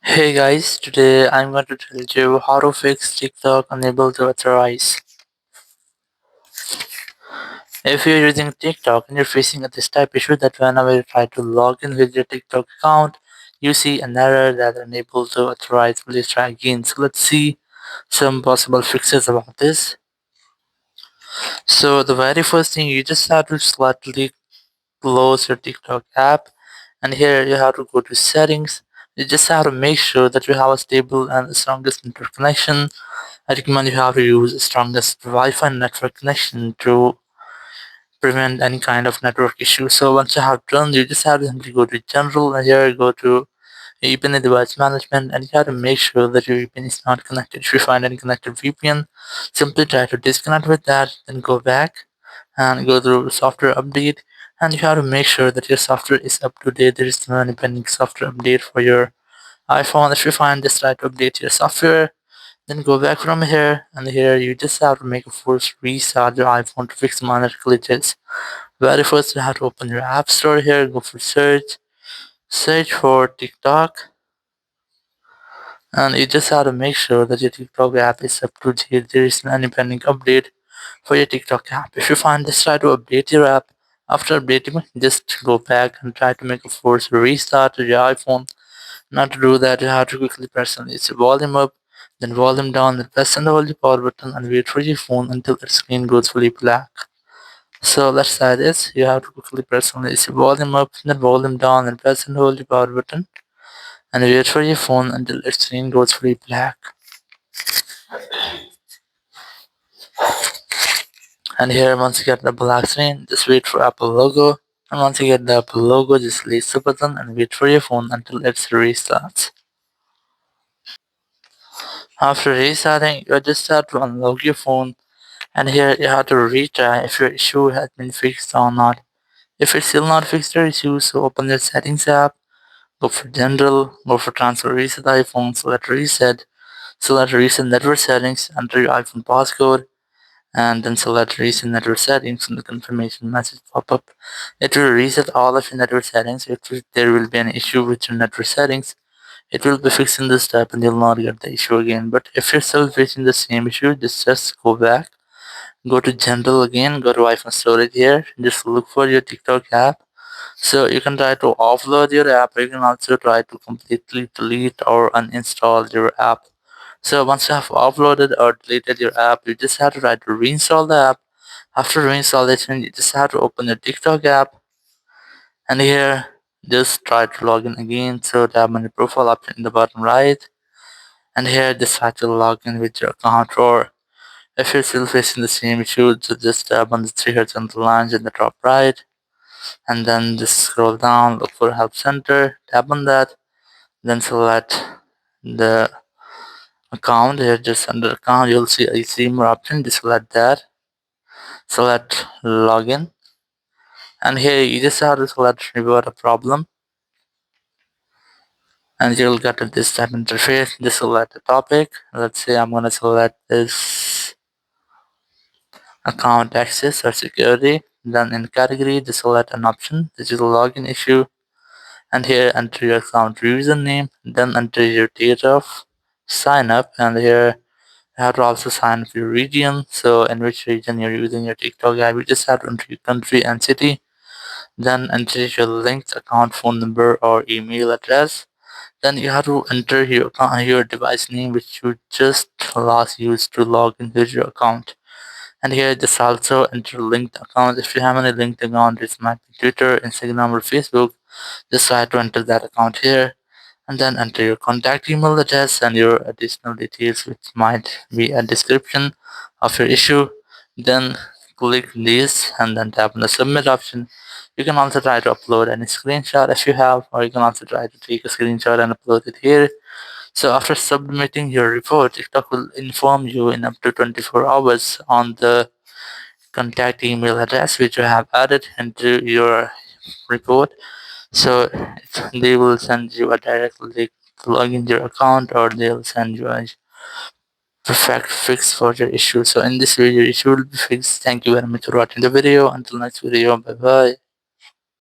Hey guys, today I'm going to tell you how to fix TikTok unable to authorize. If you're using TikTok and you're facing this type issue that whenever you try to log in with your TikTok account, you see an error that unable to authorize, please try again. So let's see some possible fixes about this. So the very first thing you just have to slightly close your TikTok app, and here you have to go to settings. You just have to make sure that you have a stable and strongest internet connection. I recommend you have to use the strongest Wi-Fi network connection to prevent any kind of network issue. So once you have done, you just have to simply go to general, and here you go to VPN device management, and you have to make sure that your VPN is not connected. If you find any connected VPN, simply try to disconnect with that, then go back and go through software update, and you have to make sure that your software is up to date. There is no any pending software update for your iPhone. If you find this, try to update your software, then go back from here, and here you just have to make a force restart your iPhone to fix minor glitches. Very first you have to open your app store here, go for search for TikTok, and you just have to make sure that your TikTok app is up to date. There is any pending update for your TikTok app. If you find this, try to update your app. After updating, just go back and try to make a force restart to your iPhone. Not to do that, you have to quickly press on its volume up, then volume down, then press and hold the power button and wait for your phone until the screen goes fully black. So let's try this. You have to quickly press on its volume up, then volume down, and press and hold the power button and wait for your phone until its screen goes fully black. And here, once you get the black screen, just wait for Apple logo. And once you get the Apple logo, just release the button and wait for your phone until it restarts. After restarting, you just have to unlock your phone, and here you have to retry if your issue has been fixed or not. If it's still not fixed your issue, so open the settings app, go for general, go for transfer reset iPhone, select reset network settings, enter your iPhone passcode, and then select reset network settings and the confirmation message pop up. It will reset all of your network settings. If there will be an issue with your network settings, it will be fixed in this step and you'll not get the issue again. But if you're still facing the same issue, just go back. Go to general again, go to iPhone storage here, just look for your TikTok app. So you can try to offload your app, or you can also try to completely delete or uninstall your app. So once you have offloaded or deleted your app, you just have to try to reinstall the app. After reinstallation, you just have to open your TikTok app, and here just try to log in again. So tap on the profile option in the bottom right, and here just try to log in with your account, or if you're still facing the same issue, so just tap on the three horizontal lines in the top right, and then just scroll down, look for Help Center, tap on that, then select the account. Here, just under account, you'll see a see more option. Just select that, select login, and here you just have to select revert a problem, and you'll get to this type interface. Just select the topic. Let's say I'm gonna select this account access or security. Then in category, just select an option, digital login issue, and here enter your account username, then enter your date of sign up, and here you have to also sign up your region. So in which region you're using your TikTok app, you just have to enter your country and city, then enter your linked account phone number or email address. Then you have to enter your device name which you just last used to log into your account. And here just also enter linked account. If you have any linked account, it might be Twitter, Instagram, or Facebook. Just try to enter that account here, and then enter your contact email address and your additional details, which might be a description of your issue. Then click this and then tap on the submit option. You can also try to upload any screenshot if you have, or you can also try to take a screenshot and upload it here. So after submitting your report, TikTok will inform you in up to 24 hours on the contact email address which you have added into your report. So they will send you a direct link to log into your account, or they'll send you a perfect fix for your issue. So in this video, your issue will be fixed. Thank you very much for watching the video. Until next video, bye bye.